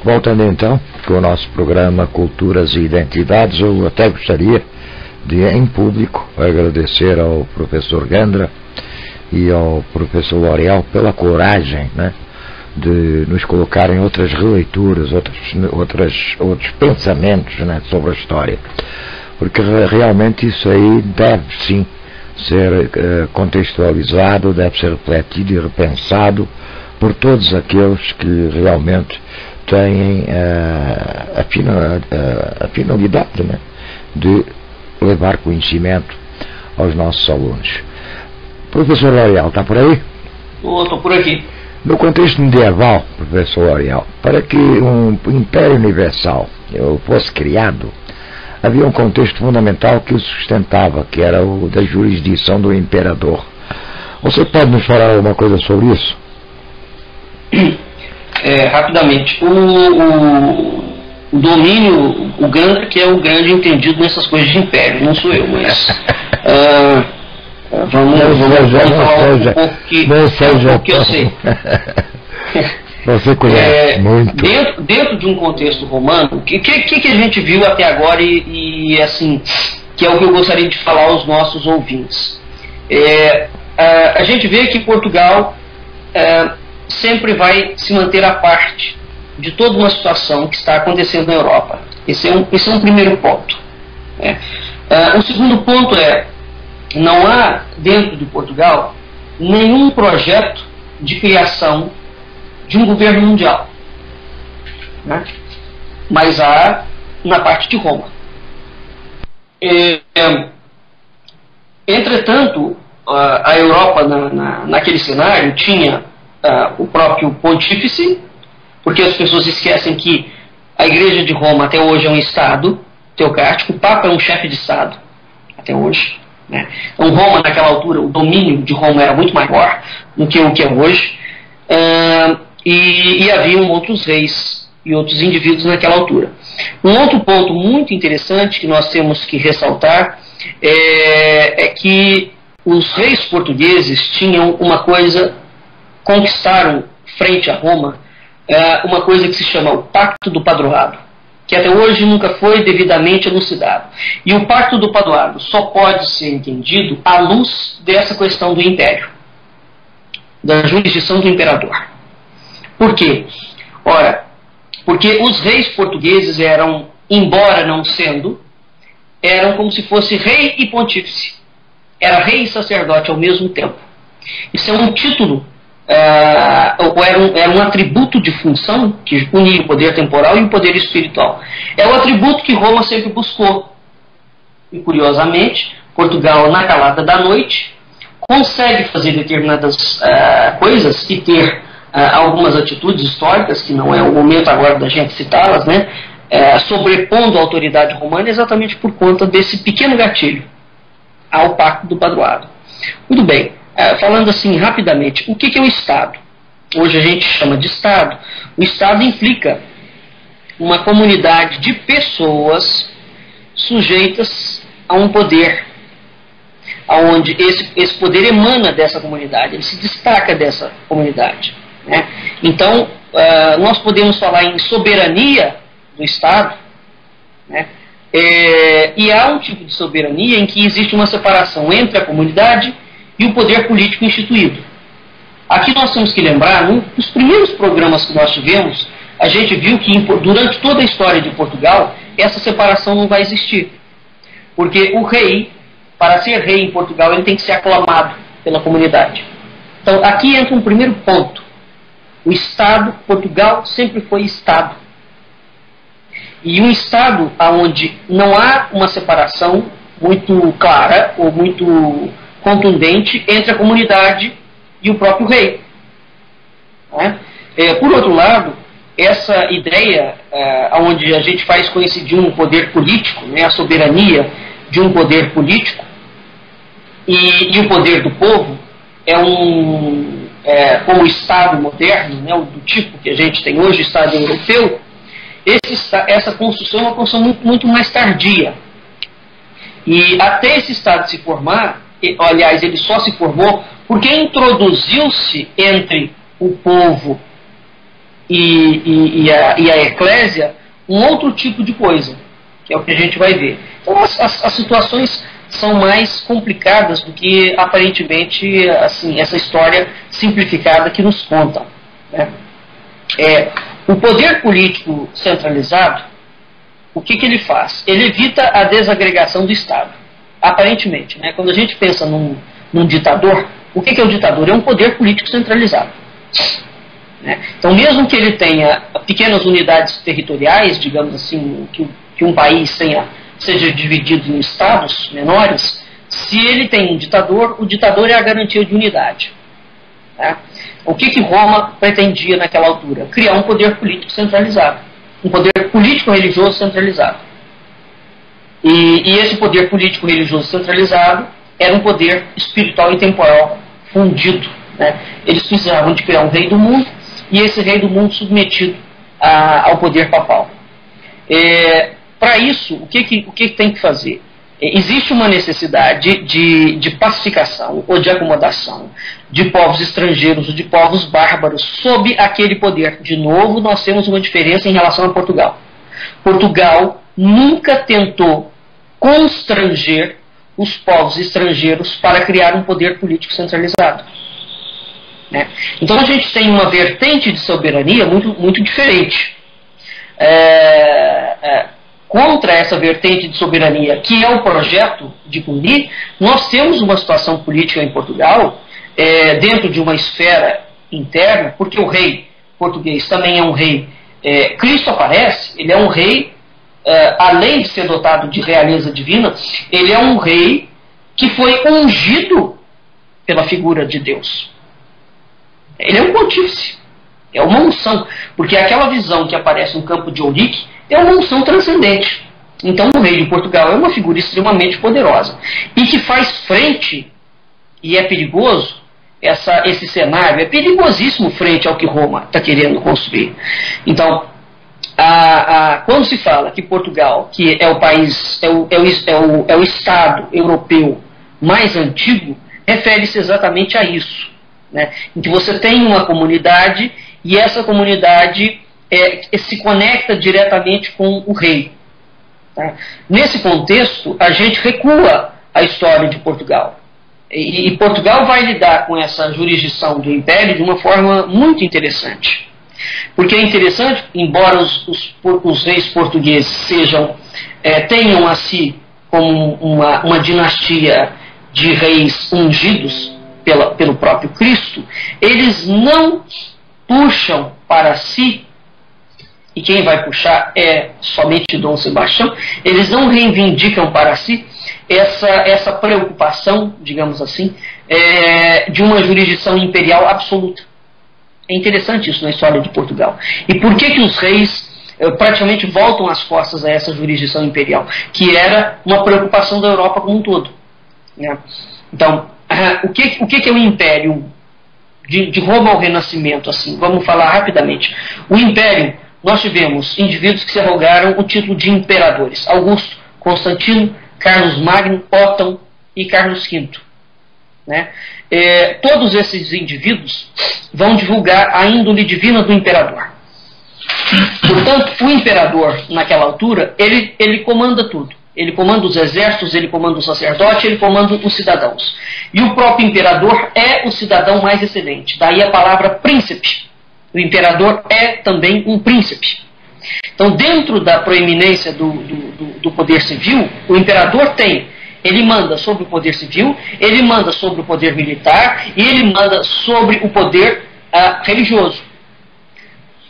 Voltando então com o nosso programa Culturas e Identidades, eu até gostaria de, em público, agradecer ao professor Gandra e ao professor L'Oréal pela coragem, né, de nos colocar em outras releituras, outros pensamentos, né, sobre a história, porque realmente isso aí deve sim ser contextualizado, deve ser refletido e repensado por todos aqueles que realmente têm a finalidade, né, de levar conhecimento aos nossos alunos. Professor L'Oréal, está por aí? Estou por aqui. No contexto medieval, professor L'Oréal, para que um império universal fosse criado, havia um contexto fundamental que o sustentava, que era o da jurisdição do imperador. Você pode nos falar alguma coisa sobre isso? Rapidamente. O domínio, o Gandra, que é o grande entendido nessas coisas de império, não sou eu, mas vamos falar um pouco que eu sei. Você conhece muito. Dentro de um contexto romano, o que a gente viu até agora e assim, que é o que eu gostaria de falar aos nossos ouvintes. A gente vê que Portugal sempre vai se manter à parte de toda uma situação que está acontecendo na Europa. Esse é um primeiro ponto. O segundo ponto não há dentro de Portugal nenhum projeto de criação de um governo mundial, né? Mas há na parte de Roma. Entretanto, a Europa naquele cenário tinha o próprio pontífice, porque as pessoas esquecem que a Igreja de Roma até hoje é um Estado teocrático, o Papa é um chefe de Estado até hoje, né? Então Roma naquela altura, o domínio de Roma era muito maior do que o que é hoje, e haviam outros reis e outros indivíduos naquela altura. Um outro ponto muito interessante que nós temos que ressaltar é que os reis portugueses tinham uma coisa, conquistaram frente a Roma, uma coisa que se chama o Pacto do Padroado, que até hoje nunca foi devidamente elucidado. E o Pacto do Padroado só pode ser entendido à luz dessa questão do império, da jurisdição do imperador. Por quê? Ora, porque os reis portugueses eram, embora não sendo, eram como se fosse rei e pontífice. Era rei e sacerdote ao mesmo tempo. Isso é um título, era um atributo de função que unia o poder temporal e o poder espiritual. É o atributo que Roma sempre buscou. E, curiosamente, Portugal, na calada da noite, consegue fazer determinadas coisas e ter algumas atitudes históricas, que não é o momento agora da gente citá-las, né, sobrepondo a autoridade romana exatamente por conta desse pequeno gatilho ao Pacto do Padroado. Muito bem, falando assim rapidamente, o que é o Estado? Hoje a gente chama de Estado. O Estado implica uma comunidade de pessoas sujeitas a um poder, onde esse poder emana dessa comunidade, ele se destaca dessa comunidade, né? Então, nós podemos falar em soberania do Estado, né? E há um tipo de soberania em que existe uma separação entre a comunidade e o poder político instituído. Aqui nós temos que lembrar, nos primeiros programas que nós tivemos, a gente viu que durante toda a história de Portugal, essa separação não vai existir. Porque o rei, para ser rei em Portugal, ele tem que ser aclamado pela comunidade. Então, aqui entra um primeiro ponto. O Estado, Portugal sempre foi Estado. E um Estado onde não há uma separação muito clara ou muito contundente entre a comunidade e o próprio rei. Né? Por outro lado, essa ideia onde a gente faz coincidir um poder político, né, a soberania de um poder político e o poder do povo, como o Estado moderno, né, do tipo que a gente tem hoje, o Estado europeu, essa construção é uma construção muito, muito mais tardia. E até esse Estado se formar, aliás, ele só se formou porque introduziu-se entre o povo e a eclésia um outro tipo de coisa, que é o que a gente vai ver. Então as situações são mais complicadas do que aparentemente assim, essa história simplificada que nos contam, né? O poder político centralizado, o que ele faz? Ele evita a desagregação do Estado, aparentemente, né? Quando a gente pensa num ditador, o que é o ditador? É um poder político centralizado, né? Então, mesmo que ele tenha pequenas unidades territoriais, digamos assim, que um país seja dividido em estados menores, se ele tem um ditador, o ditador é a garantia de unidade, tá? O que Roma pretendia naquela altura? Criar um poder político centralizado, um poder político-religioso centralizado. E esse poder político-religioso centralizado era um poder espiritual e temporal fundido, né? Eles precisavam de criar um rei do mundo, e esse rei do mundo submetido ao poder papal. Para isso, o que tem que fazer? Existe uma necessidade de pacificação ou de acomodação de povos estrangeiros ou de povos bárbaros sob aquele poder. De novo, nós temos uma diferença em relação a Portugal. Portugal nunca tentou constranger os povos estrangeiros para criar um poder político centralizado, né? Então a gente tem uma vertente de soberania muito diferente. Contra essa vertente de soberania, que é o projeto de Cunha, nós temos uma situação política em Portugal, dentro de uma esfera interna, porque o rei português também é um rei. Cristo aparece, ele é um rei, além de ser dotado de realeza divina, ele é um rei que foi ungido pela figura de Deus. Ele é um pontífice, é uma unção, porque aquela visão que aparece no campo de Ourique é uma unção transcendente. Então o rei de Portugal é uma figura extremamente poderosa e que faz frente, e é perigoso, esse cenário é perigosíssimo frente ao que Roma está querendo construir. Então, quando se fala que Portugal, que é o país, é o Estado europeu mais antigo, refere-se exatamente a isso, né? Em que você tem uma comunidade e essa comunidade se conecta diretamente com o rei, tá? Nesse contexto, a gente recua a história de Portugal. E Portugal vai lidar com essa jurisdição do Império de uma forma muito interessante. Porque é interessante, embora os reis portugueses tenham a si como uma dinastia de reis ungidos pelo próprio Cristo, eles não puxam para si, e quem vai puxar é somente Dom Sebastião, eles não reivindicam para si essa preocupação, digamos assim, de uma jurisdição imperial absoluta. É interessante isso na história de Portugal. E por que os reis praticamente voltam as costas a essa jurisdição imperial, que era uma preocupação da Europa como um todo, né? Então, o que é o Império de Roma ao Renascimento? Assim, vamos falar rapidamente. O Império, nós tivemos indivíduos que se arrogaram o título de imperadores: Augusto, Constantino, Carlos Magno, Otton e Carlos V, né? Todos esses indivíduos vão divulgar a índole divina do imperador. Portanto, o imperador, naquela altura, ele comanda tudo. Ele comanda os exércitos, ele comanda o sacerdote, ele comanda os cidadãos. E o próprio imperador é o cidadão mais excelente. Daí a palavra príncipe. O imperador é também um príncipe. Então, dentro da proeminência do poder civil, o imperador ele manda sobre o poder civil, ele manda sobre o poder militar e ele manda sobre o poder religioso.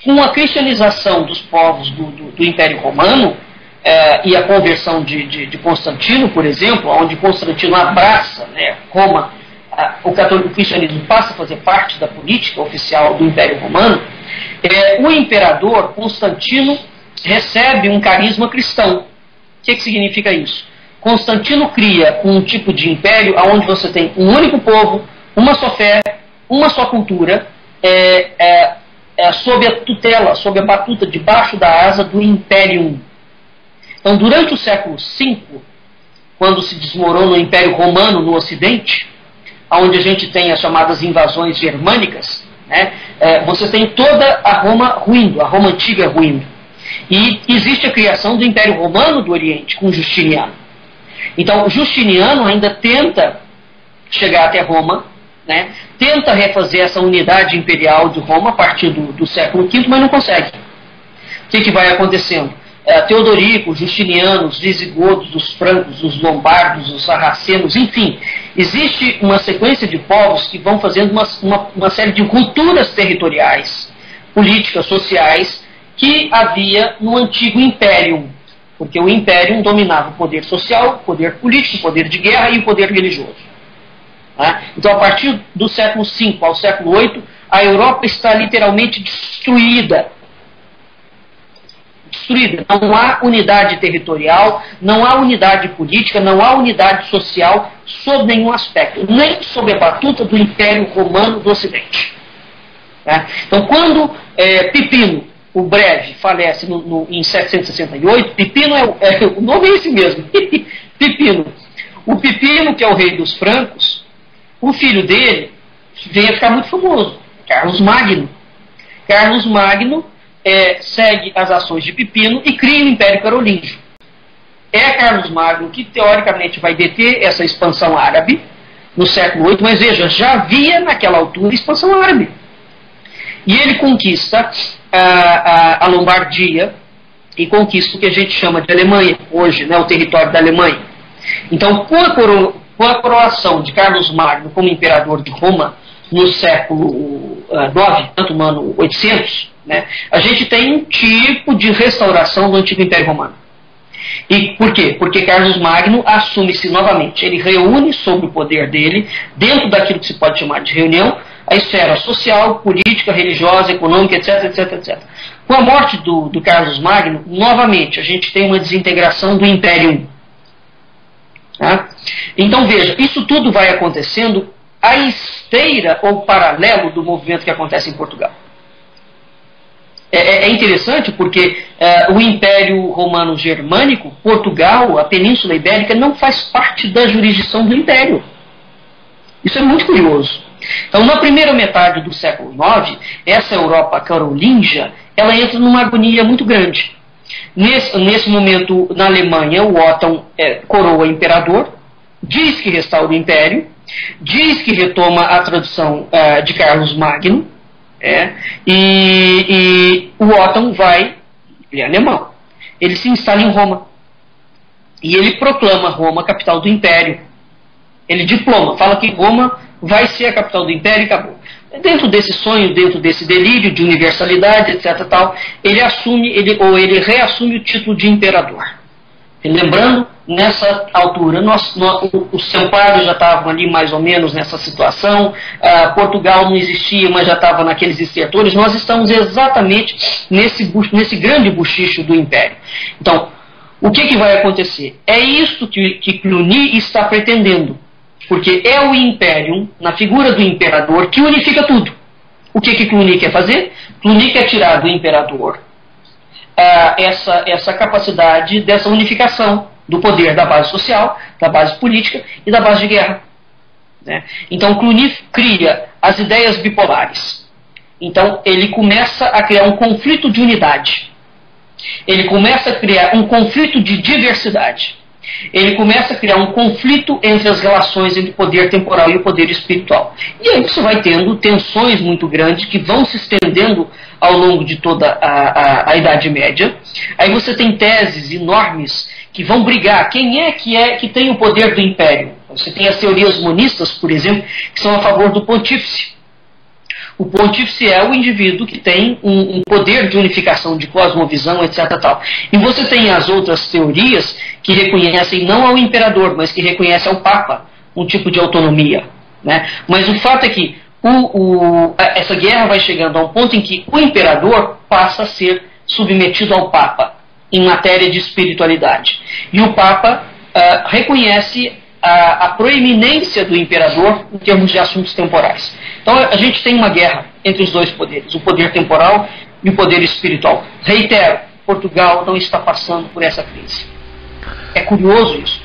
Com a cristianização dos povos do Império Romano e a conversão de Constantino, por exemplo, onde Constantino abraça, né, Roma, o cristianismo passa a fazer parte da política oficial do Império Romano, o imperador Constantino recebe um carisma cristão. O que significa isso? Constantino cria um tipo de império onde você tem um único povo, uma só fé, uma só cultura, sob a tutela, sob a batuta, debaixo da asa do Imperium. Então, durante o século V, quando se desmorona o Império Romano no Ocidente, onde a gente tem as chamadas invasões germânicas, né, você tem toda a Roma ruindo, a Roma antiga ruindo. E existe a criação do Império Romano do Oriente, com Justiniano. Então, Justiniano ainda tenta chegar até Roma, né, tenta refazer essa unidade imperial de Roma a partir do século V, mas não consegue. O que vai acontecendo? Teodorico, Justiniano, os visigodos, os francos, os lombardos, os sarracenos, enfim, existe uma sequência de povos que vão fazendo uma série de rupturas territoriais, políticas, sociais, que havia no antigo Império, porque o Império dominava o poder social, o poder político, o poder de guerra e o poder religioso. Então, a partir do século V ao século VIII, a Europa está literalmente destruída. Não há unidade territorial, não há unidade política, não há unidade social sob nenhum aspecto, nem sob a batuta do Império Romano do Ocidente. Então, quando Pipino, o Breve, falece em 768, Pipino o nome é esse mesmo, Pipino. O Pipino, que é o rei dos francos, o filho dele veio a ficar muito famoso, Carlos Magno. Carlos Magno segue as ações de Pipino e cria o Império Carolíngio. É Carlos Magno que, teoricamente, vai deter essa expansão árabe no século VIII, mas veja, já havia naquela altura expansão árabe. E ele conquista a Lombardia e conquista o que a gente chama de Alemanha, hoje, né, o território da Alemanha. Então, com a coroação de Carlos Magno como imperador de Roma, no século IX, tanto no ano 800, né, a gente tem um tipo de restauração do antigo Império Romano. E por quê? Porque Carlos Magno assume-se novamente. Ele reúne sob o poder dele, dentro daquilo que se pode chamar de reunião, a esfera social, política, religiosa, econômica, etc, etc, etc. Com a morte do Carlos Magno, novamente, a gente tem uma desintegração do Império. Tá? Então veja, isso tudo vai acontecendo à esteira ou paralelo do movimento que acontece em Portugal. É interessante porque o Império Romano Germânico, Portugal, a Península Ibérica, não faz parte da jurisdição do Império. Isso é muito curioso. Então, na primeira metade do século IX, essa Europa carolíngia, ela entra numa agonia muito grande. Nesse momento, na Alemanha, o Otton coroa imperador, diz que restaura o Império, diz que retoma a tradição de Carlos Magno, e o Otton ele é alemão, ele se instala em Roma, e ele proclama Roma capital do Império. Ele diploma, fala que Roma vai ser a capital do Império e acabou. Dentro desse sonho, dentro desse delírio de universalidade, etc. Tal, ele reassume o título de imperador. E lembrando, nessa altura, os templários já estavam ali mais ou menos nessa situação, Portugal não existia, mas já estava naqueles estertores. Nós estamos exatamente nesse grande bochicho do Império. Então, o que vai acontecer? É isso que Cluny está pretendendo. Porque é o Império, na figura do imperador, que unifica tudo. O que Cluny quer fazer? Cluny quer tirar do imperador essa capacidade dessa unificação do poder da base social, da base política e da base de guerra. Né? Então Cluny cria as ideias bipolares. Então ele começa a criar um conflito de unidade. Ele começa a criar um conflito de diversidade. Ele começa a criar um conflito entre as relações entre o poder temporal e o poder espiritual. E aí você vai tendo tensões muito grandes que vão se estendendo ao longo de toda a Idade Média. Aí você tem teses enormes que vão brigar. Quem é que tem o poder do Império? Você tem as teorias monistas, por exemplo, que são a favor do pontífice. O pontífice é o indivíduo que tem um poder de unificação, de cosmovisão, etc. Tal. E você tem as outras teorias que reconhecem não ao imperador, mas que reconhecem ao Papa um tipo de autonomia. Né? Mas o fato é que essa guerra vai chegando a um ponto em que o imperador passa a ser submetido ao Papa em matéria de espiritualidade. E o Papa reconhece a proeminência do imperador em termos de assuntos temporais. Então a gente tem uma guerra entre os dois poderes, o poder temporal e o poder espiritual. Reitero, Portugal não está passando por essa crise. É curioso isso.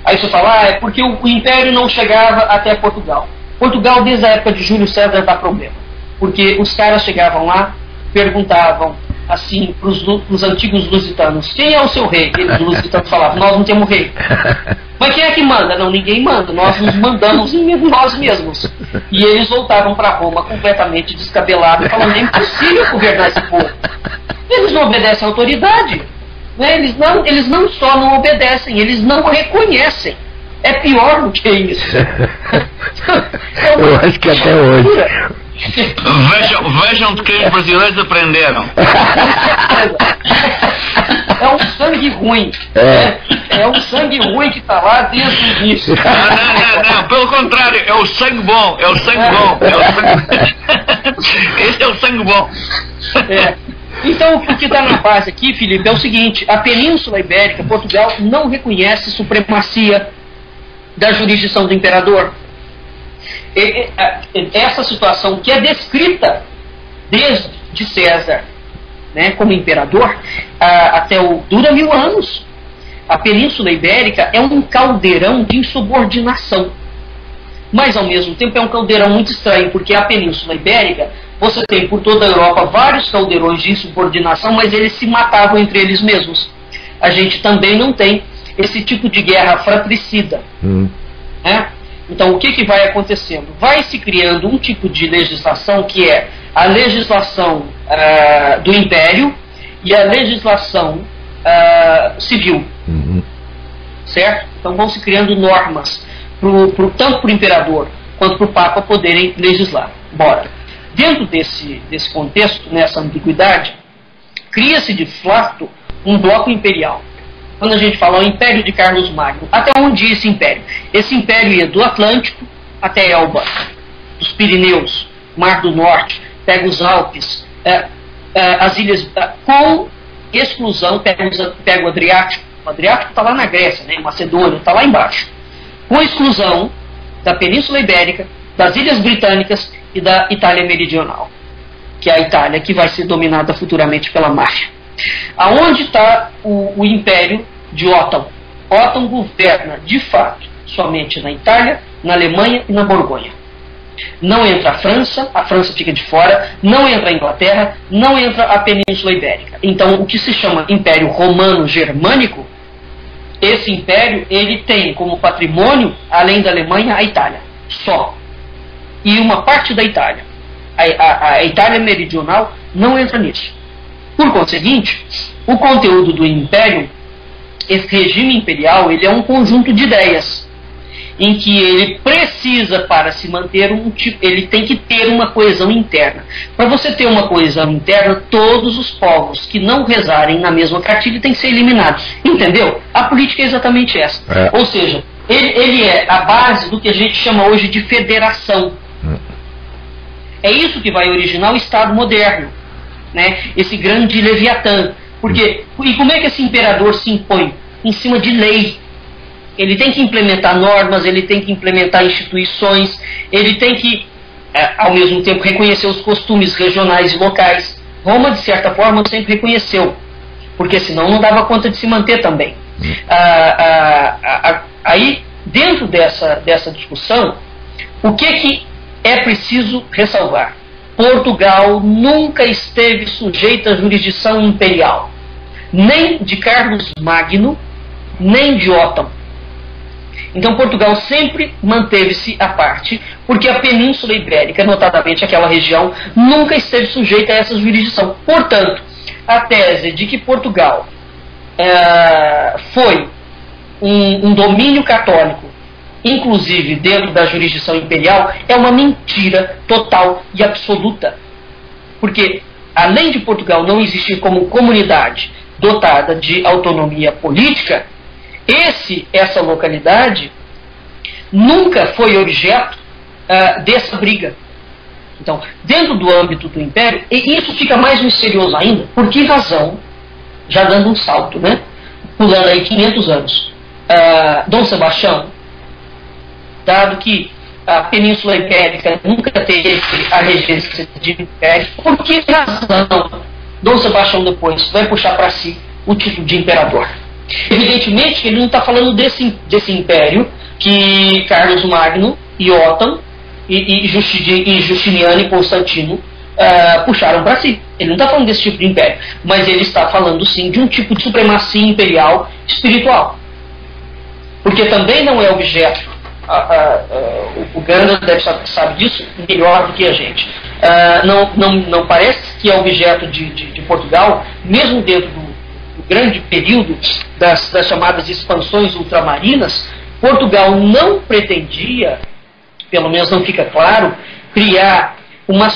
Aí você fala, é porque o Império não chegava até Portugal. Portugal, desde a época de Júlio César, dá problema. porque os caras chegavam lá, perguntavam assim para os antigos lusitanos: quem é o seu rei? E os lusitanos falavam: nós não temos rei. Mas quem é que manda? Não, ninguém manda, nós nos mandamos em nós mesmos. E eles voltavam para Roma completamente descabelados, falando: é impossível governar esse povo. Eles não obedecem à autoridade, né? Eles não só não obedecem, eles não reconhecem. É pior do que isso. Eu acho que até hoje. Vejam do que os brasileiros aprenderam. É um sangue ruim. É um sangue ruim que está lá desde o início. Não, pelo contrário, é o sangue bom. É o sangue bom. Esse é o sangue bom. Então, o que está na base aqui, Felipe, é o seguinte: a Península Ibérica, Portugal, não reconhece supremacia da jurisdição do imperador. Essa situação que é descrita desde César, né, como imperador, dura 1000 anos. A Península Ibérica é um caldeirão de insubordinação, mas ao mesmo tempo é um caldeirão muito estranho, porque a Península Ibérica, você tem por toda a Europa vários caldeirões de insubordinação, mas eles se matavam entre eles mesmos. A gente também não tem esse tipo de guerra fratricida, né? Então, o que vai acontecendo? Vai se criando um tipo de legislação que é a legislação do Império e a legislação civil, certo? Então, vão se criando normas tanto para o Imperador quanto para o Papa poderem legislar. Bora. Dentro desse contexto, nessa ambiguidade, cria-se de fato um bloco imperial. Quando a gente fala o Império de Carlos Magno, até onde ia esse império? Esse império ia do Atlântico até Elba, dos Pirineus, Mar do Norte, pega os Alpes, as ilhas, com exclusão, pega o Adriático. O Adriático está lá na Grécia, né? Macedônia, está lá embaixo. Com exclusão da Península Ibérica, das Ilhas Britânicas e da Itália Meridional, que é a Itália que vai ser dominada futuramente pela máfia. Aonde está o Império de Otton? Otton governa, de fato, somente na Itália, na Alemanha e na Borgonha. Não entra a França fica de fora, não entra a Inglaterra, não entra a Península Ibérica. Então, o que se chama Império Romano-Germânico, esse império, ele tem como patrimônio, além da Alemanha, a Itália, só. E uma parte da Itália. A Itália Meridional não entra nisso. Por conseguinte, o conteúdo do Império, esse regime imperial, ele é um conjunto de ideias, em que ele precisa, para se manter ele tem que ter uma coesão interna. Para você ter uma coesão interna, todos os povos que não rezarem na mesma cartilha têm que ser eliminados. Entendeu? A política é exatamente essa. Ou seja, ele é a base do que a gente chama hoje de federação. É isso que vai originar o Estado moderno, né? Esse grande Leviatã. E como é que esse imperador se impõe? Em cima de lei. Ele tem que implementar normas, ele tem que implementar instituições, ele tem que, ao mesmo tempo, reconhecer os costumes regionais e locais. Roma, de certa forma, sempre reconheceu, porque senão não dava conta de se manter também. Aí, dentro dessa discussão, o que é preciso ressalvar? Portugal nunca esteve sujeita à jurisdição imperial, nem de Carlos Magno, nem de Otton. Então Portugal sempre manteve-se à parte, porque a Península Ibérica, notadamente aquela região, nunca esteve sujeita a essa jurisdição. Portanto, a tese de que Portugal foi um domínio católico, inclusive dentro da jurisdição imperial, é uma mentira total e absoluta. Porque, além de Portugal não existir como comunidade dotada de autonomia política, essa localidade nunca foi objeto dessa briga. Então, dentro do âmbito do Império, e isso fica mais misterioso ainda. Por que razão, já dando um salto, né? Pulando aí 500 anos, Dom Sebastião, dado que a Península Ibérica nunca teve a regência de império, por que razão Dom Sebastião depois vai puxar para si o título de imperador? Evidentemente que ele não está falando desse império que Carlos Magno e Otton e Justiniano e Constantino puxaram para si. Ele não está falando desse tipo de império, mas ele está falando sim de um tipo de supremacia imperial espiritual, porque também não é objeto. O Gandra sabe disso melhor do que a gente. Não parece que é objeto de Portugal, mesmo dentro do grande período das chamadas expansões ultramarinas. Portugal não pretendia, pelo menos não fica claro, criar uma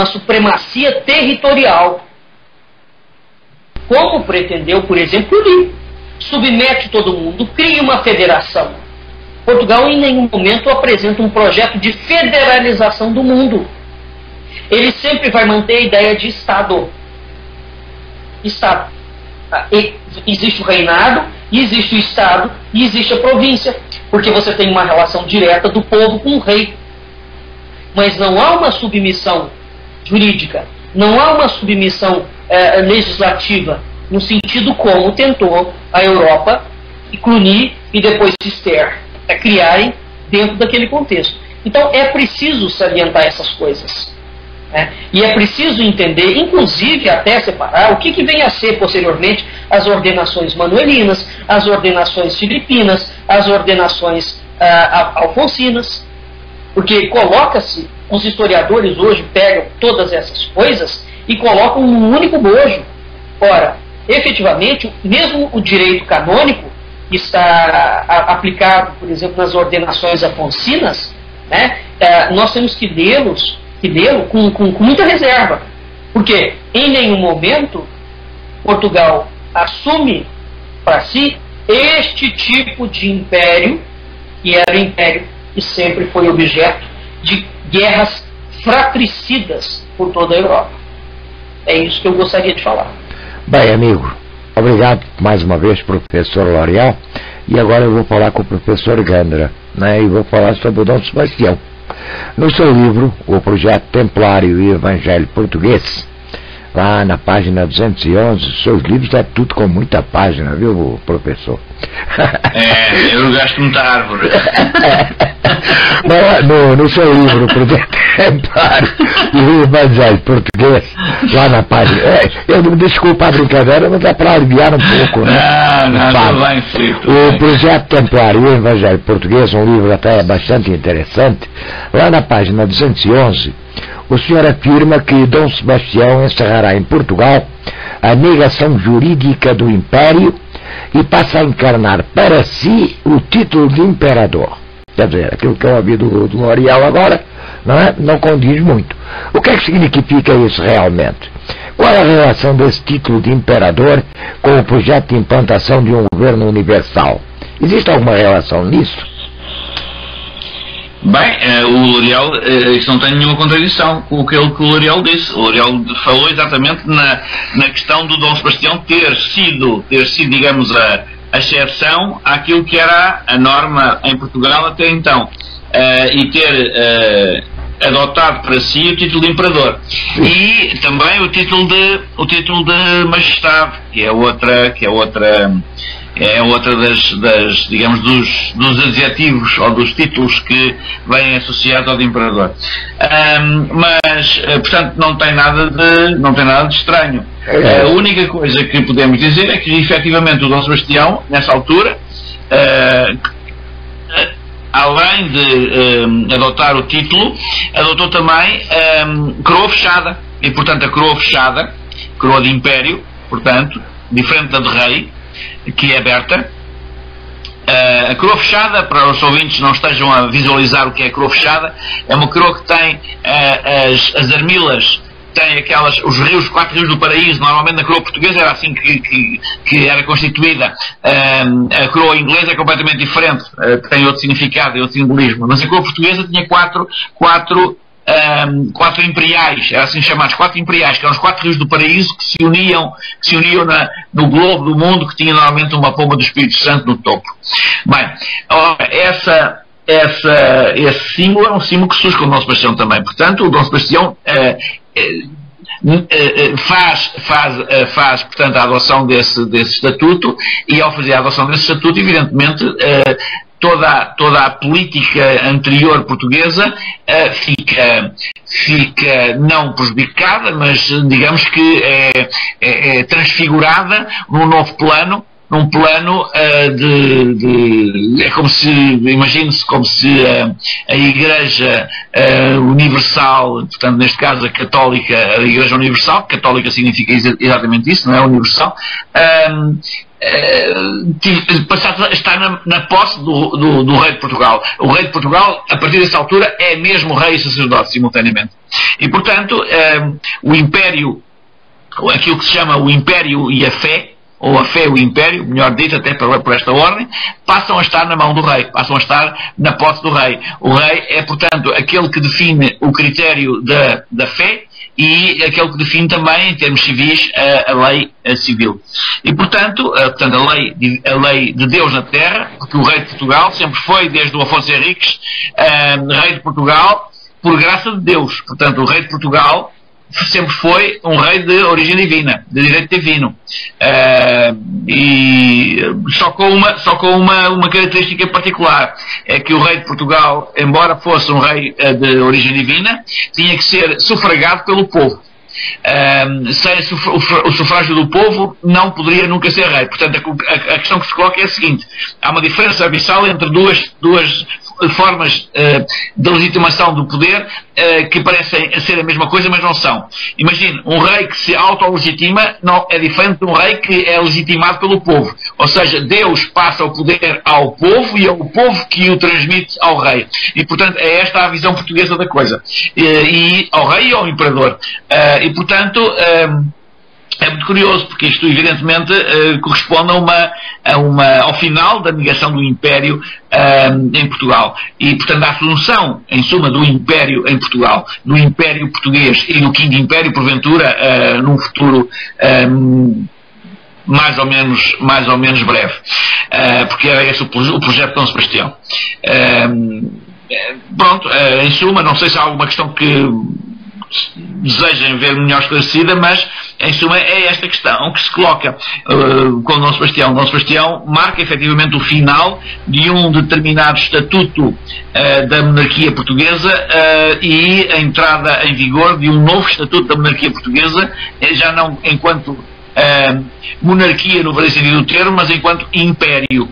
supremacia territorial, como pretendeu, por exemplo, Cluny. Submete todo mundo, cria uma federação. Portugal em nenhum momento apresenta um projeto de federalização do mundo. Ele sempre vai manter a ideia de Estado. Estado. Existe o reinado, existe o Estado e existe a província, porque você tem uma relação direta do povo com o rei. Mas não há uma submissão jurídica, não há uma submissão legislativa, no sentido como tentou a Europa, e Cluny e depois Cister criarem dentro daquele contexto. Então é preciso salientar essas coisas. E é preciso entender, inclusive até separar o que vem a ser posteriormente as ordenações manuelinas, as ordenações filipinas, as ordenações alfonsinas, porque coloca-se, os historiadores hoje pegam todas essas coisas e colocam num único bojo. Ora, efetivamente, mesmo o direito canônico está aplicado, por exemplo, nas ordenações afonsinas, nós temos que lê-lo com muita reserva, porque em nenhum momento Portugal assume para si este tipo de império, que era o império que sempre foi objeto de guerras fratricidas por toda a Europa. É isso que eu gostaria de falar. Bem, amigo, obrigado mais uma vez, professor L'Oréal. E agora eu vou falar com o professor Gandra, e vou falar sobre o Dom Sebastião. No seu livro, O Projeto Templário e o Evangelho Português, lá na página 211, seus livros é tudo com muita página, viu, professor? Eu gasto muita árvore. No seu livro, O Projeto Templário e o Evangelho Português, lá na página... desculpa a brincadeira, mas é para aliviar um pouco, O Projeto Templário e o Evangelho Português, um livro até bastante interessante, lá na página 211, o senhor afirma que Dom Sebastião encerrará em Portugal a negação jurídica do Império e passa a encarnar para si o título de imperador. Quer dizer, aquilo que eu ouvi do L'Oréal agora não condiz muito. O que é que significa isso realmente? Qual é a relação desse título de imperador com o projeto de implantação de um governo universal? Existe alguma relação nisso? Bem, o L'Oréal, isso não tem nenhuma contradição com aquilo que o L'Oréal disse. O L'Oréal falou exatamente na questão do Dom Sebastião ter sido, digamos, a exceção àquilo que era a norma em Portugal até então, e ter adotado para si o título de imperador e também o título de majestade, que é outra das digamos, dos adjetivos ou dos títulos que vêm associados ao de imperador. Mas, portanto, não tem nada de estranho. A única coisa que podemos dizer é que, efetivamente, o Dom Sebastião, nessa altura, além de adotar o título, adotou também coroa fechada. E, portanto, a coroa fechada, coroa de império, portanto, diferente da de rei, que é aberta. A coroa fechada, para os ouvintes não estejam a visualizar o que é a coroa fechada, é uma coroa que tem as armilas, tem os rios, 4 rios do paraíso. Normalmente na coroa portuguesa era assim que era constituída. A coroa inglesa é completamente diferente, tem outro significado e outro simbolismo, mas a coroa portuguesa tinha quatro imperiais, era assim chamados 4 imperiais, que eram os 4 rios do paraíso que se uniam no globo do mundo, que tinha normalmente uma pomba do Espírito Santo no topo. Bem, esse símbolo é um símbolo que surge com o Dom Sebastião também. Portanto, o Dom Sebastião faz portanto a adoção desse estatuto, e ao fazer a adoção desse estatuto, evidentemente toda a política anterior portuguesa fica não prejudicada, mas digamos que é transfigurada num novo plano, num plano é como se, imagine-se como se a Igreja Universal, portanto neste caso a Católica, a Igreja Universal, católica significa exatamente isso, não é? Universal, passasse a estar na posse do rei de Portugal. O rei de Portugal, a partir dessa altura, é mesmo rei e sacerdote simultaneamente. E portanto, o Império, aquilo que se chama o Império e a fé, ou a fé e o Império, melhor dito, até por esta ordem, passam a estar na mão do rei, passam a estar na posse do rei. O rei é, portanto, aquele que define o critério da fé e aquele que define também, em termos civis, a lei civil. E, portanto, a lei de Deus na terra, porque o rei de Portugal sempre foi, desde o Afonso Henriques, rei de Portugal, por graça de Deus. Portanto, o rei de Portugal sempre foi um rei de origem divina, de direito divino, e só com uma característica particular, é que o rei de Portugal, embora fosse um rei de origem divina, tinha que ser sufragado pelo povo. Sem o sufrágio do povo não poderia nunca ser rei. Portanto, a questão que se coloca é a seguinte: há uma diferença abissal entre duas formas de legitimação do poder que parecem ser a mesma coisa, mas não são. Imagine, um rei que se autolegitima não é diferente de um rei que é legitimado pelo povo. Ou seja, Deus passa o poder ao povo e é o povo que o transmite ao rei. E, portanto, é esta a visão portuguesa da coisa. E ao rei e ao imperador. E, portanto, é muito curioso, porque isto, evidentemente, corresponde ao final da negação do Império em Portugal. E, portanto, a assunção, em suma, do Império em Portugal, do Império Português e do Quinto Império, porventura, num futuro mais ou menos breve. Porque era esse o projeto de Dom Sebastião. Pronto, em suma, não sei se há alguma questão que desejem ver melhor esclarecida, mas em suma é esta questão que se coloca com Dom Sebastião. Dom Sebastião marca efetivamente o final de um determinado estatuto da monarquia portuguesa e a entrada em vigor de um novo estatuto da monarquia portuguesa, já não enquanto monarquia no verdadeiro sentido do termo, mas enquanto império.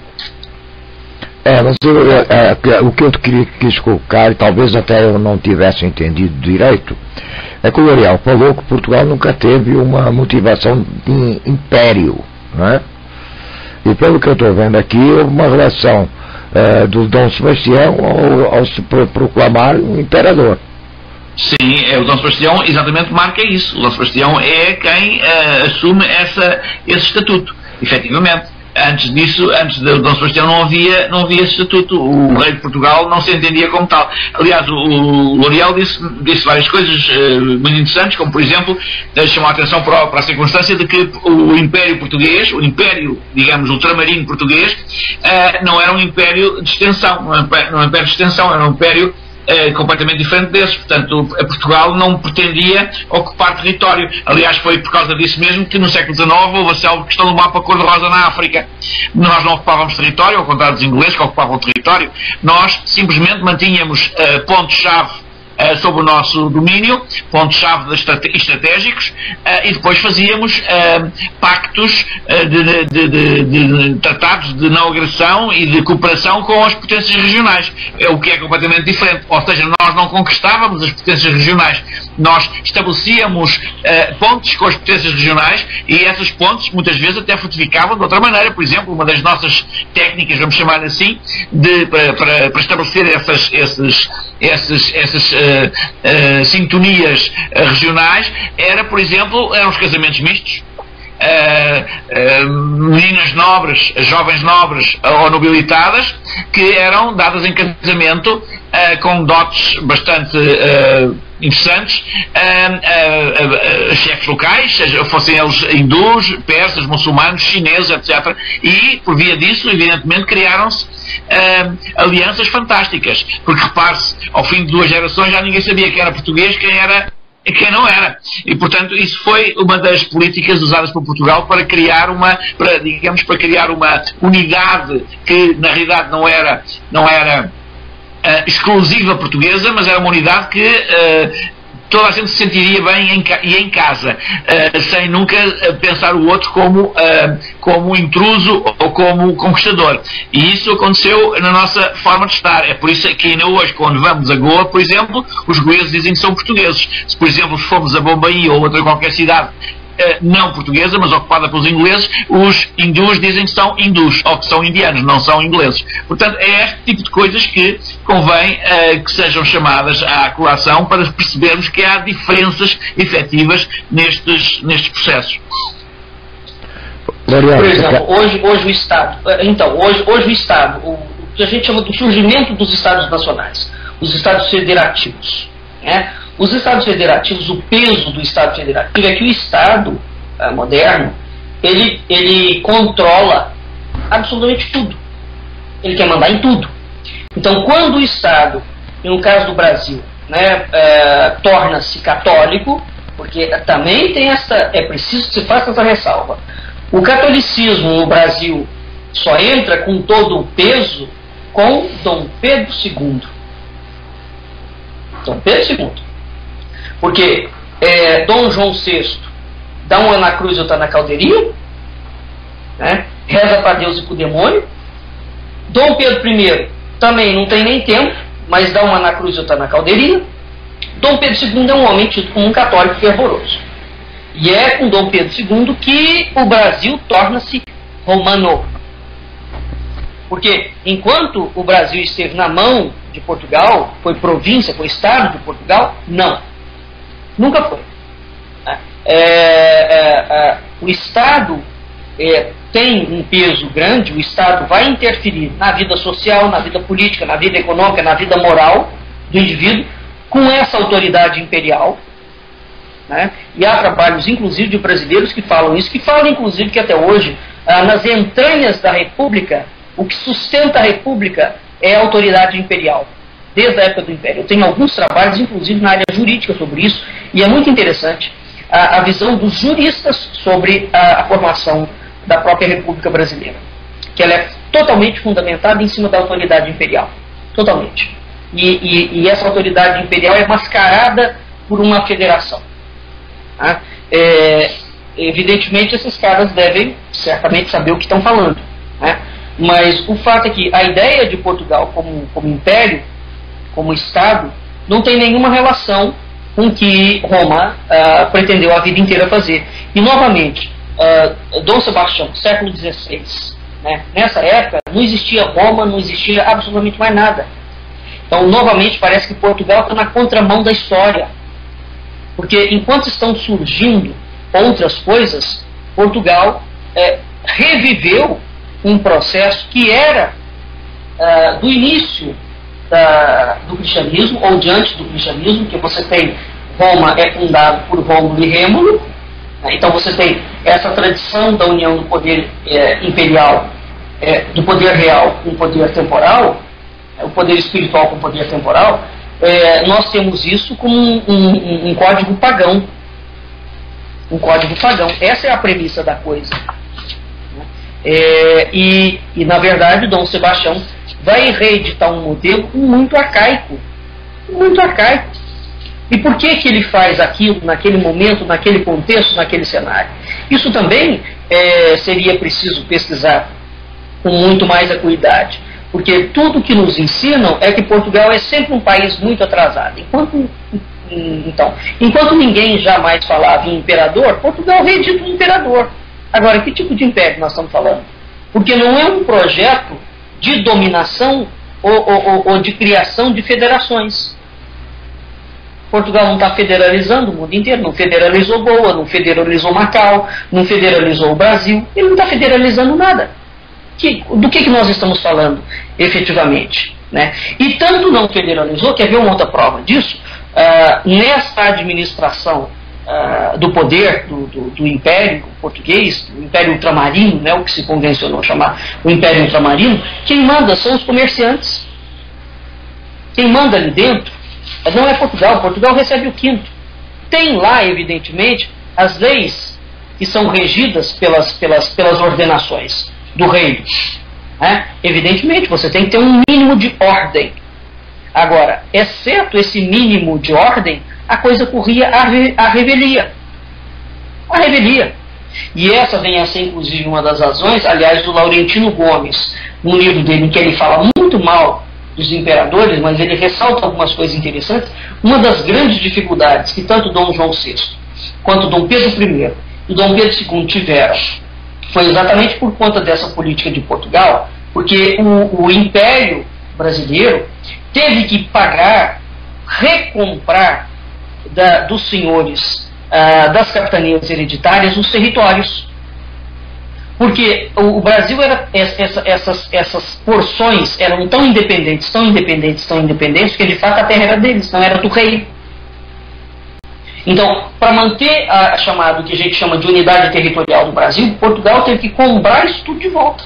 Mas o que eu quis colocar, e talvez até eu não tivesse entendido direito, é que o Ariel falou que Portugal nunca teve uma motivação de império, não é? E pelo que eu estou vendo aqui, houve uma relação do Dom Sebastião ao se proclamar um imperador. Sim, o Dom Sebastião exatamente marca isso. O Dom Sebastião é quem assume esse estatuto, efetivamente. Antes disso, antes de Dom Sebastião não havia esse estatuto. O rei de Portugal não se entendia como tal. Aliás, o L'Oréal disse várias coisas muito interessantes, como por exemplo, chamou a atenção para a circunstância de que o Império Português, o Império, digamos, ultramarino português, não era um império de extensão, não era um império de extensão, era um império completamente diferente desses. Portanto, Portugal não pretendia ocupar território. Aliás, foi por causa disso mesmo que no século XIX houve a célebre questão do mapa cor-de-rosa na África. Nós não ocupávamos território, ao contrário dos ingleses que ocupavam território. Nós simplesmente mantínhamos pontos-chave sob o nosso domínio, pontos-chave estratégicos, e depois fazíamos pactos de tratados de não agressão e de cooperação com as potências regionais, o que é completamente diferente. Ou seja, nós não conquistávamos as potências regionais, nós estabelecíamos pontes com as potências regionais, e essas pontes muitas vezes até fortificavam de outra maneira. Por exemplo, uma das nossas técnicas, vamos chamar assim, para estabelecer essas sintonias regionais, era, por exemplo, eram os casamentos mistos. Meninas nobres, jovens nobres ou nobilitadas, que eram dadas em casamento com dotes bastante interessantes a chefes locais, seja fossem eles hindus, persas, muçulmanos, chineses, etc. E por via disso, evidentemente, criaram-se alianças fantásticas, porque repare-se, ao fim de 2 gerações já ninguém sabia quem era português, quem era quem não era. E, portanto, isso foi uma das políticas usadas por Portugal para criar uma unidade que, na realidade, não era exclusiva portuguesa, mas era uma unidade que toda a gente se sentiria bem em casa, sem nunca pensar o outro como intruso ou como conquistador. E isso aconteceu na nossa forma de estar. É por isso que ainda hoje, quando vamos a Goa, por exemplo, os goeses dizem que são portugueses. Se, por exemplo, fomos a Bombaim ou outra qualquer cidade não portuguesa, mas ocupada pelos ingleses, os hindus dizem que são hindus, ou que são indianos, não são ingleses. Portanto, é este tipo de coisas que convém que sejam chamadas à colação para percebermos que há diferenças efetivas nestes processos. Por exemplo, hoje o Estado, hoje o Estado, o que a gente chama do surgimento dos Estados nacionais, os Estados federativos, né? Os Estados federativos, o peso do Estado federativo é que o Estado moderno, ele controla absolutamente tudo. Ele quer mandar em tudo. Então, quando o Estado, no caso do Brasil, né, torna-se católico, porque também tem é preciso que se faça essa ressalva. O catolicismo no Brasil só entra com todo o peso com Dom Pedro II. Dom Pedro II. Porque Dom João VI dá uma na cruz e outra na caldeirinha, né? Reza para Deus e para o demônio. Dom Pedro I também não tem nem tempo, mas dá uma na cruz e outra na caldeirinha. Dom Pedro II é um homem tido como um católico fervoroso. E é com Dom Pedro II que o Brasil torna-se romano. Porque enquanto o Brasil esteve na mão de Portugal, foi província, foi Estado de Portugal, não. Nunca foi. O Estado tem um peso grande, o Estado vai interferir na vida social, na vida política, na vida econômica, na vida moral do indivíduo, com essa autoridade imperial. Né? E há trabalhos, inclusive, de brasileiros que falam isso, que falam, inclusive, que até hoje, nas entranhas da República, o que sustenta a República é a autoridade imperial. Desde a época do Império. Eu tenho alguns trabalhos, inclusive na área jurídica, sobre isso, e é muito interessante a visão dos juristas sobre a formação da própria República Brasileira, que ela é totalmente fundamentada em cima da autoridade imperial. Totalmente. E essa autoridade imperial é mascarada por uma federação. Tá? Evidentemente, esses caras devem certamente saber o que estão falando. Né? Mas o fato é que a ideia de Portugal como império, como Estado, não tem nenhuma relação com o que Roma pretendeu a vida inteira fazer. E, novamente, Dom Sebastião, século XVI, né, nessa época, não existia Roma, não existia absolutamente mais nada. Então, novamente, parece que Portugal está na contramão da história. Porque, enquanto estão surgindo outras coisas, Portugal reviveu um processo que era do início do cristianismo, ou diante do cristianismo, que você tem Roma é fundado por Rômulo e Rêmulo, né? Então você tem essa tradição da união do poder imperial, do poder real com o poder temporal, o poder espiritual com o poder temporal. Nós temos isso como um código pagão. Um código pagão. Essa é a premissa da coisa. E na verdade, Dom Sebastião vai reeditar um modelo muito arcaico. Muito arcaico. E por que ele faz aquilo naquele momento, naquele contexto, naquele cenário? Isso também seria preciso pesquisar com muito mais acuidade. Porque tudo que nos ensinam é que Portugal é sempre um país muito atrasado. Enquanto ninguém jamais falava em imperador, Portugal reedita um imperador. Agora, que tipo de império nós estamos falando? Porque não é um projeto de dominação ou de criação de federações. Portugal não está federalizando o mundo inteiro, não federalizou Goa, não federalizou Macau, não federalizou o Brasil, ele não está federalizando nada. Do que nós estamos falando efetivamente? Né? E tanto não federalizou, quer ver uma outra prova disso? Nesta administração do poder do Império Português, do Império Ultramarino, né, o que se convencionou chamar o Império Ultramarino, quem manda são os comerciantes. Quem manda ali dentro não é Portugal. Portugal recebe o quinto. tem lá, evidentemente, as leis que são regidas pelas ordenações do rei. Né? Evidentemente, você tem que ter um mínimo de ordem. Agora, exceto esse mínimo de ordem, a coisa corria à revelia. A revelia. E essa vem a ser, inclusive, uma das razões, aliás, do Laurentino Gomes, no livro dele, em que ele fala muito mal dos imperadores, mas ele ressalta algumas coisas interessantes. Uma das grandes dificuldades que tanto Dom João VI, quanto Dom Pedro I e Dom Pedro II tiveram, foi exatamente por conta dessa política de Portugal, porque o Império Brasileiro teve que pagar, recomprar dos senhores das capitanias hereditárias os territórios. Porque o Brasil era essas porções eram tão independentes, que de fato a terra era deles, não era do rei. Então, para manter o que a gente chama de unidade territorial do Brasil, Portugal teve que comprar isso tudo de volta.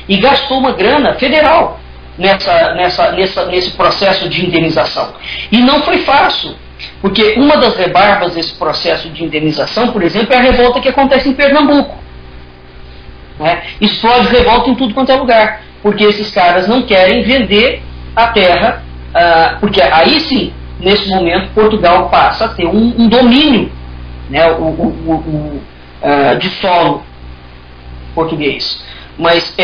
E gastou uma grana federal nesse processo de indenização. E não foi fácil, porque uma das rebarbas desse processo de indenização, por exemplo, é a revolta que acontece em Pernambuco. Né? Explode revolta em tudo quanto é lugar, porque esses caras não querem vender a terra, porque aí sim, nesse momento, Portugal passa a ter um domínio, né, de solo português. Mas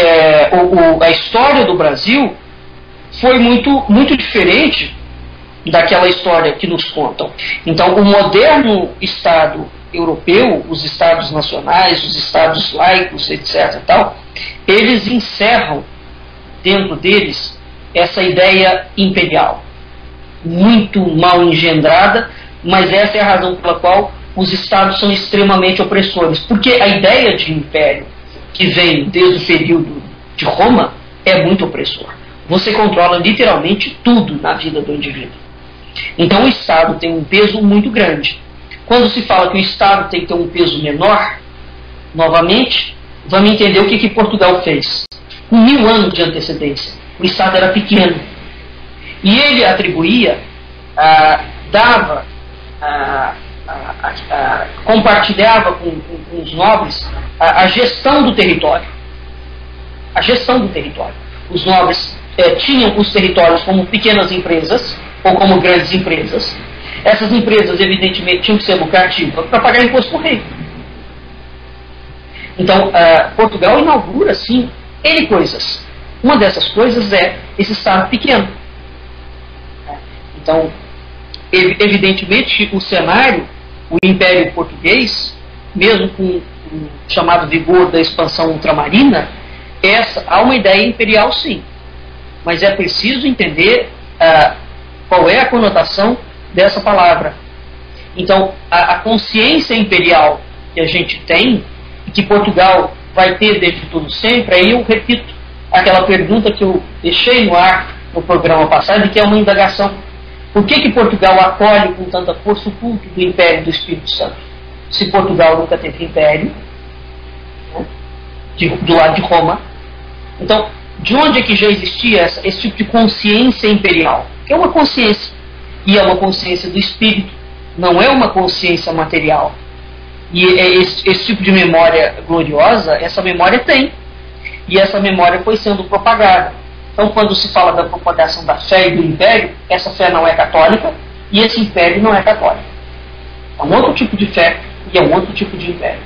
a história do Brasil foi muito diferente daquela história que nos contam. Então, o moderno Estado europeu, os Estados nacionais, os Estados laicos, etc. Eles encerram dentro deles essa ideia imperial, muito mal engendrada, mas essa é a razão pela qual os Estados são extremamente opressores, porque a ideia de império, que vem desde o período de Roma, é muito opressor. Você controla literalmente tudo na vida do indivíduo. Então o Estado tem um peso muito grande. Quando se fala que o Estado tem que ter um peso menor, novamente, vamos entender o que Portugal fez. Com 1000 anos de antecedência, o Estado era pequeno. E ele atribuía, compartilhava com os nobres a gestão do território. A gestão do território. Os nobres tinham os territórios como pequenas empresas, ou como grandes empresas. Essas empresas, evidentemente, tinham que ser lucrativas para pagar imposto para o rei. Então, Portugal inaugura, sim, N coisas. Uma dessas coisas é esse Estado pequeno. Então, evidentemente, o cenário, o Império Português, mesmo com o chamado vigor da expansão ultramarina, há uma ideia imperial, sim. Mas é preciso entender qual é a conotação dessa palavra. Então, a consciência imperial que a gente tem, e que Portugal vai ter desde tudo sempre, aí eu repito aquela pergunta que eu deixei no ar no programa passado, que é uma indagação. Por que Portugal acolhe com tanta força o culto do Império do Espírito Santo? Se Portugal nunca teve império, né, do lado de Roma. Então, de onde é que já existia esse tipo de consciência imperial? É uma consciência. E é uma consciência do espírito, não é uma consciência material. E esse tipo de memória gloriosa, essa memória tem. E essa memória foi sendo propagada. Então, quando se fala da propagação da fé e do império, essa fé não é católica e esse império não é católico. É um outro tipo de fé e é um outro tipo de império.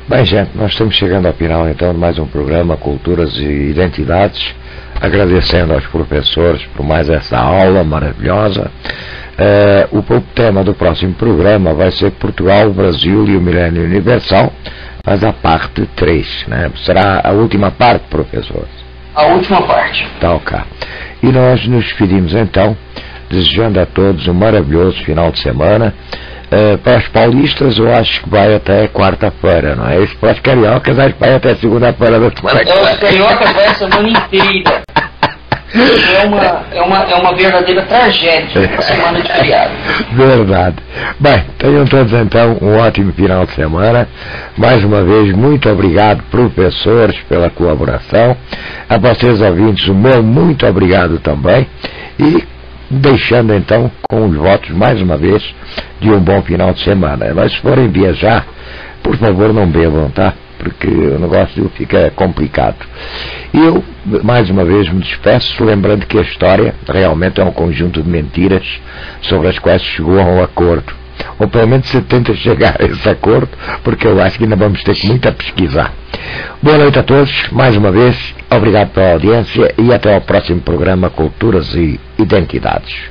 Bem, gente, nós estamos chegando ao final, então, de mais um programa Culturas e Identidades. Agradecendo aos professores por mais essa aula maravilhosa. O tema do próximo programa vai ser Portugal, o Brasil e o Milênio Universal, mas a parte 3, né? Será a última parte, professor? A última parte. Tá, ok. E nós nos despedimos então, desejando a todos um maravilhoso final de semana. Para os paulistas eu acho que vai até quarta-feira, não é? Para os cariocas acho que vai até segunda-feira da semana. Os cariocas vai a semana inteira. É uma verdadeira tragédia a semana de feriado. Verdade. Bem, tenham todos então um ótimo final de semana. Mais uma vez, muito obrigado, professores, pela colaboração. A vocês ouvintes, o meu muito obrigado também. E deixando então com os votos, mais uma vez, de um bom final de semana. Mas se forem viajar, por favor, não bebam, tá? Porque o negócio fica complicado. E eu, mais uma vez, me despeço, lembrando que a história realmente é um conjunto de mentiras sobre as quais se chegou a um acordo. Ou pelo menos se tenta chegar a esse acordo, porque eu acho que ainda vamos ter muito a pesquisar. Boa noite a todos, mais uma vez, obrigado pela audiência e até ao próximo programa Culturas e Identidades.